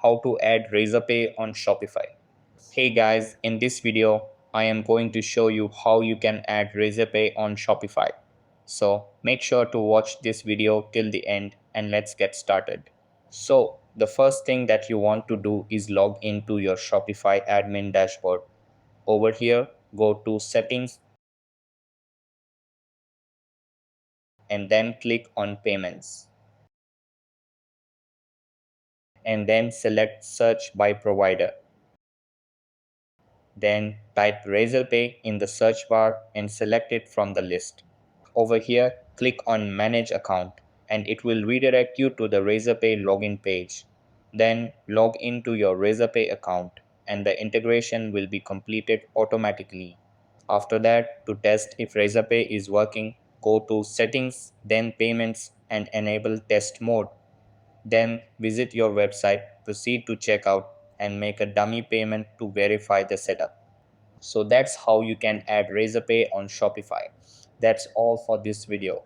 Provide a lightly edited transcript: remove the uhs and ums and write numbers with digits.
how to add Razorpay on Shopify. Hey guys, in this video, I am going to show you how you can add Razorpay on Shopify. So make sure to watch this video till the end and let's get started. So the first thing that you want to do is log into your Shopify admin dashboard. Over here, go to settings and then click on payments. And then select search by provider. Then type Razorpay in the search bar and select it from the list. Over here, click on Manage Account and it will redirect you to the Razorpay login page. Then log into your Razorpay account and the integration will be completed automatically. After that, to test if Razorpay is working, go to Settings, then Payments and enable Test Mode. Then visit your website, proceed to checkout and make a dummy payment to verify the setup. So that's how you can add Razorpay on Shopify. That's all for this video.